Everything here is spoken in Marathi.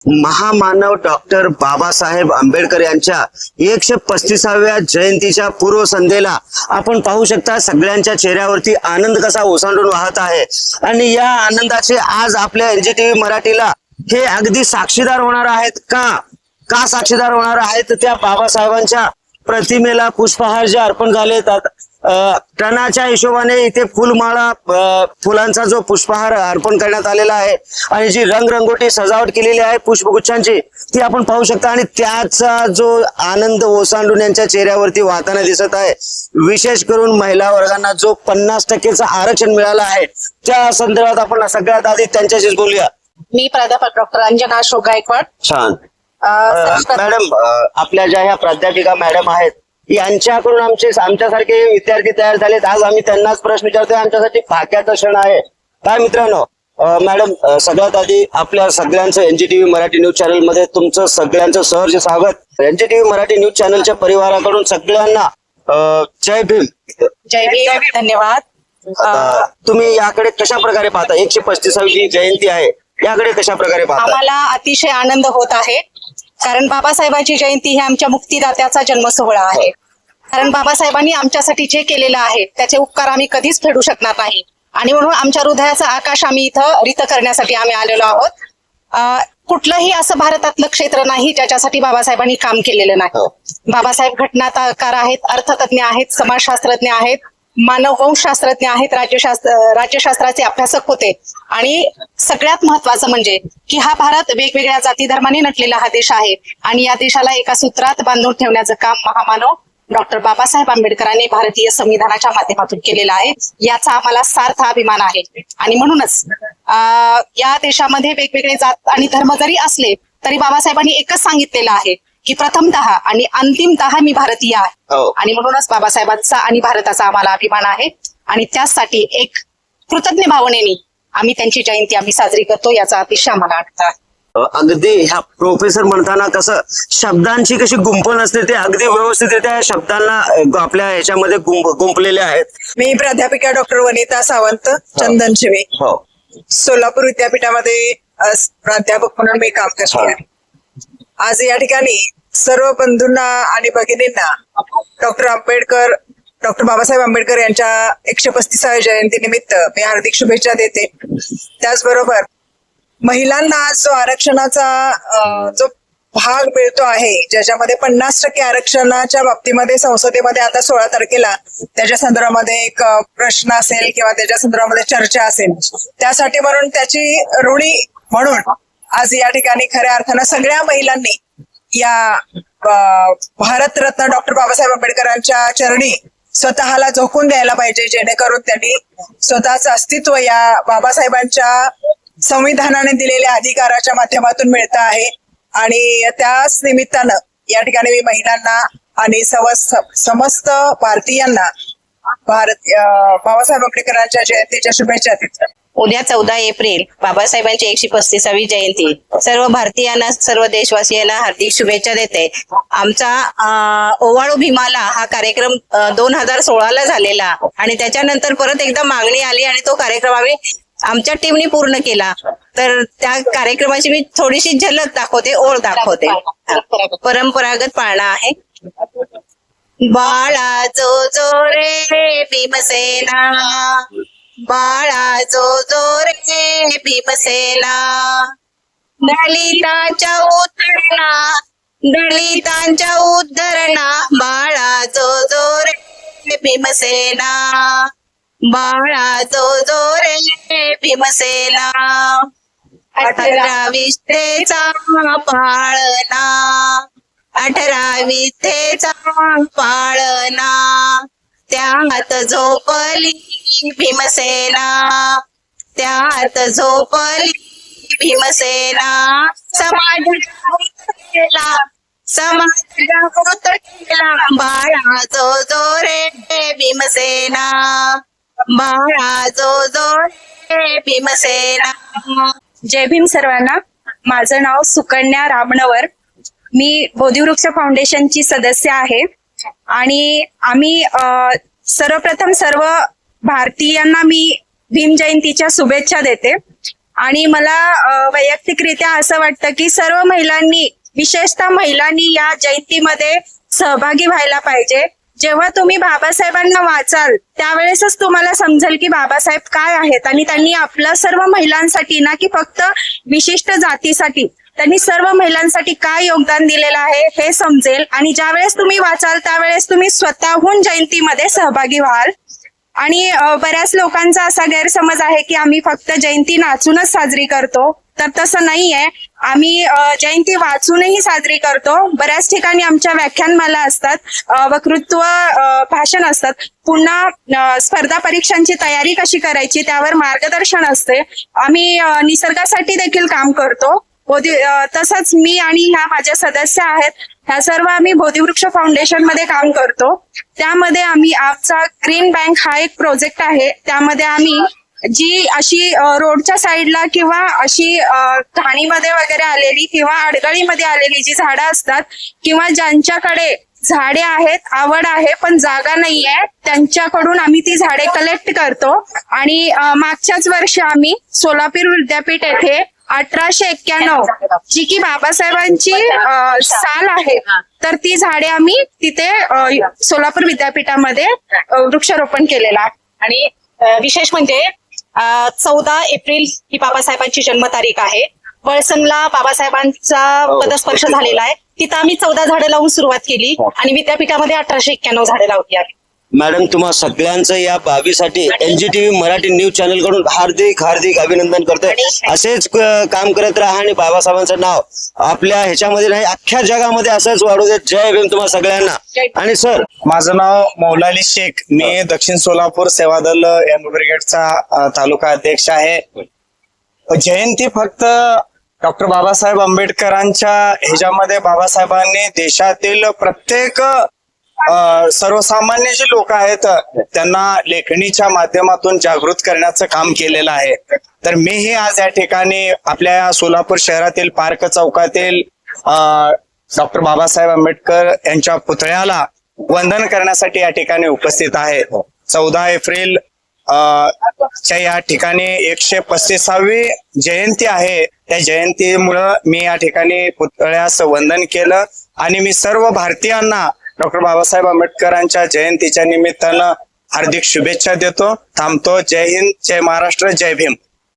महामानव डॉक्टर बाबासाहेब आंबेडकर यांच्या 135व्या जयंतीच्या पूर्वसंध्येला आपण पाहू शकता सगळ्यांच्या चेहऱ्यावरती आनंद कसा ओसंडून वाहत आहे आणि या आनंदाचे आज आपल्या NGTV मराठीला हे अगदी साक्षीदार होणार आहेत का साक्षीदार होणार आहेत त्या बाबासाहेबांच्या प्रतिमेला पुष्पहार जे अर्पण झाले टनाच्या हिशोबाने इथे फुलमाळा फुलांचा जो पुष्पहार अर्पण करण्यात आलेला आहे आणि जी रंगरंगोटी सजावट केलेली आहे पुष्पगुच्छांची ती आपण पाहू शकता आणि त्याचा जो आनंद ओसांडून यांच्या चेहऱ्यावरती वाहताना दिसत आहे। विशेष करून महिला वर्गांना जो 50% आरक्षण मिळालं आहे त्या संदर्भात आपण सगळ्यात आधी त्यांच्याशीच बोलूया। मी प्राध्यापक डॉक्टर अंजना अशोक गायकवाड। छान मॅडम, आपल्या ज्या ह्या प्राध्यापिका मॅडम आहेत यांच्याकडून आमच्यासारखे विद्यार्थी तयार झालेत। आज आम्ही त्यांनाच प्रश्न विचारतोय, आमच्यासाठी भाग्याचा क्षण आहे काय मित्रांनो। मॅडम, सगळ्यात आधी आपल्या सगळ्यांचं NGTV मराठी न्यूज चॅनल मध्ये तुमचं सगळ्यांचं सहर्ष स्वागत। NGTV मराठी न्यूज चॅनलच्या परिवाराकडून सगळ्यांना जय भीम। जय भीम, धन्यवाद। तुम्ही याकडे कशा प्रकारे पाहता? 135वी जयंती आहे, याकडे कशा प्रकारे पाहता? आम्हाला अतिशय आनंद होत आहे, कारण बाबासाहेबांची जयंती ही आमच्या मुक्तिदात्याचा जन्म सोहळा आहे। कारण बाबासाहेबांनी आमच्यासाठी जे केलेलं आहे त्याचे उपकार आम्ही कधीच फेडू शकणार नाही आणि म्हणून आमच्या हृदयाचा आकाश आम्ही इथं रित करण्यासाठी आम्ही आलेलो आहोत। कुठलंही असं भारतातलं क्षेत्र नाही ज्याच्यासाठी बाबासाहेबांनी काम केलेलं नाही। बाबासाहेब घटनाकार आहेत, अर्थतज्ञ आहेत, समाजशास्त्रज्ञ आहेत, मानववंशशास्त्रज्ञ आहेत, राज्यशास्त्राचे अभ्यासक होते आणि सगळ्यात महत्वाचं म्हणजे की हा भारत वेगवेगळ्या जाती धर्माने नटलेला हा देश आहे आणि या देशाला एका सूत्रात बांधून ठेवण्याचं काम महामानव डॉक्टर बाबासाहेब आंबेडकरांनी भारतीय संविधानाच्या माध्यमातून केलेलं आहे। याचा आम्हाला सार्थ अभिमान आहे आणि म्हणूनच या देशामध्ये वेगवेगळे जात आणि धर्म जरी असले तरी बाबासाहेबांनी एकच सांगितलेलं आहे की प्रथमतः आणि अंतिमतः मी भारतीय आहे आणि म्हणूनच बाबासाहेबांचा आणि भारताचा आम्हाला अभिमान आहे आणि त्यासाठी एक कृतज्ञ भावनेने आम्ही त्यांची जयंती आम्ही साजरी करतो, याचा अतिशय आम्हाला आनंद आहे। अगदी ह्या प्रोफेसर म्हणताना कसं शब्दांची कशी गुंफण असते ते अगदी व्यवस्थितरित्या शब्दांना आपल्या ह्याच्यामध्ये गुंफलेले आहेत। मी प्राध्यापिका डॉक्टर वनिता सावंत चंदनशिवे, सोलापूर विद्यापीठामध्ये प्राध्यापक म्हणून मी काम करते आहे। आज या ठिकाणी सर्व बंधूंना आणि भगिनींना डॉक्टर बाबासाहेब आंबेडकर यांच्या 135व्या जयंती निमित्त मी हार्दिक शुभेच्छा देते। त्याचबरोबर महिलांना जो आरक्षणाचा जो भाग मिळतो आहे, ज्याच्यामध्ये 50% आरक्षणाच्या बाबतीमध्ये संसदेमध्ये आता 16 तारखेला त्याच्या संदर्भामध्ये एक प्रश्न असेल किंवा त्याच्या संदर्भामध्ये चर्चा असेल, त्यासाठी म्हणून त्याची ऋणी म्हणून आज या ठिकाणी खऱ्या अर्थानं सगळ्या महिलांनी या भारतरत्न डॉक्टर बाबासाहेब आंबेडकरांच्या चरणी स्वतःला झोकून द्यायला पाहिजे, जेणेकरून त्यांनी स्वतःचं अस्तित्व या बाबासाहेबांच्या संविधानाने दिलेल्या अधिकाराच्या माध्यमातून मिळत आहे आणि त्याच निमित्तानं या ठिकाणी मी महिलांना आणि समस्त भारतीयांना बाबासाहेब आंबेडकरांच्या जयंतीच्या शुभेच्छा देतो। उद्या 14 एप्रिल बाबासाहेबांची 135वी जयंती सर्व भारतीयांना सर्व देशवासियांना हार्दिक शुभेच्छा देते। आमचा ओवाळू भीमाला हा कार्यक्रम 2016ला झालेला आणि त्याच्यानंतर परत एकदा मागणी आली आणि तो कार्यक्रम आम्ही आमच्या टीमने पूर्ण केला। तर त्या कार्यक्रमाची मी थोडीशी झलक दाखवते, ओळ दाखवते। परंपरागत पाळणा आहे। बाळा जो जो रे भीमसेना, बाळा जो जो रे भीमसेना, दलितांच्या उद्धरणा, बाळा जो जो रे भीमसेना, बाळा जो जो रे भीमसेना, 18 विष्ठेचा पाळणा, 18 विष्ठेचा पाळणा, त्यात झोपली भीमसेना, त्यात झोपली भीमसेना, समाजाला बाळा जो जो रे भीमसेना, बाळा जो जो रे भीमसेना। जय भीम सर्वांना। माझं नाव सुकन्या रामणवर, मी बोधिवृक्ष फाउंडेशनची सदस्य आहे आणि आम्ही सर्वप्रथम सर्व भारतीयांना मी भीम जयंतीच्या शुभेच्छा देते आणि मला वैयक्तिकरित्या असं वाटतं की सर्व महिलांनी, विशेषतः महिलांनी या जयंतीमध्ये सहभागी व्हायला पाहिजे. जेव्हा तुम्ही बाबासाहेबांना वाचाल त्यावेळेसच तुम्हाला समजेल की बाबासाहेब काय आहेत, आणि त्यांनी आपलं सर्व महिलांसाठी ना की फक्त विशिष्ट जातीसाठी, त्यांनी सर्व महिलांसाठी काय योगदान दिलेलं आहे हे समजेल. आणि ज्यावेळेस तुम्ही वाचाल त्यावेळेस तुम्ही स्वतःहून जयंतीमध्ये सहभागी व्हाल. आणि बऱ्याच लोकांचा असा गैरसमज आहे की आम्ही फक्त जयंती नाचूनच साजरी करतो, तर तसं नाहीये. आम्ही जयंती वाचूनही साजरी करतो. बऱ्याच ठिकाणी आमच्या व्याख्यानमाला असतात, वक्तृत्व भाषण असतात, पुन्हा स्पर्धा परीक्षांची तयारी कशी करायची त्यावर मार्गदर्शन असते. आम्ही निसर्गासाठी देखील काम करतो. तसंच मी आणि ह्या माझ्या सदस्य आहेत, ह्या सर्व आम्ही बोधिवृक्ष फाउंडेशन मध्ये काम करतो. त्यामध्ये आम्ही आमचा ग्रीन बँक हा एक प्रोजेक्ट आहे. त्यामध्ये आम्ही जी अशी रोडच्या साईडला किंवा अशी घाणीमध्ये वगैरे आलेली किंवा अडगळीमध्ये आलेली जी झाडं असतात, किंवा ज्यांच्याकडे झाडे आहेत, आवड आहे पण जागा नाहीये, त्यांच्याकडून आम्ही ती झाडे कलेक्ट करतो. आणि मागच्याच वर्षी आम्ही सोलापूर विद्यापीठ येथे 1891 जी की बाबासाहेबांची साल आहे, तर ती झाडे आम्ही तिथे सोलापूर विद्यापीठामध्ये वृक्षारोपण केलेलं आहे. आणि विशेष म्हणजे 14 एप्रिल ही बाबासाहेबांची जन्मतारीख आहे. वळसंगला बाबासाहेबांचा पदस्पर्श झालेला आहे. तिथं आम्ही 14 झाडं लावून सुरुवात केली आणि विद्यापीठामध्ये 1891 झाडं लावली आहेत. मॅडम, तुम्हा सगळ्यांचं या बाबीसाठी NGTV मराठी न्यूज चॅनल कडून हार्दिक हार्दिक अभिनंदन करतोय. असेच काम करत राहा आणि बाबासाहेबांचं नाव आपल्या ह्याच्यामध्ये नाही, अख्ख्या जगामध्ये असंच वाढू देत. जय भीम तुम्हा सगळ्यांना. आणि सर, माझं नाव मौलाली शेख, मी दक्षिण सोलापूर सेवादल एम ब्रिगेडचा तालुका अध्यक्ष आहे. जयंती फक्त डॉक्टर बाबासाहेब आंबेडकरांच्या ह्याच्यामध्ये बाबासाहेबांनी देशातील प्रत्येक सर्वसामान्य जे लोक आहेत त्यांना लेखणीच्या माध्यमातून जागृत करण्याचं काम केलेलं आहे. तर मीही आज या ठिकाणी आपल्या सोलापूर शहरातील पार्क चौकातील डॉक्टर बाबासाहेब आंबेडकर यांच्या पुतळ्याला वंदन करण्यासाठी या ठिकाणी उपस्थित आहे. 14 एप्रिल च्या या ठिकाणी 135वी जयंती आहे. त्या जयंतीमुळं मी या ठिकाणी पुतळ्यास वंदन केलं आणि मी सर्व भारतीयांना डॉक्टर बाबासाहेब आंबेडकरांच्या जयंतीच्या निमित्तानं हार्दिक शुभेच्छा देतो. थांबतो. जय हिंद, जय महाराष्ट्र, जय भीम.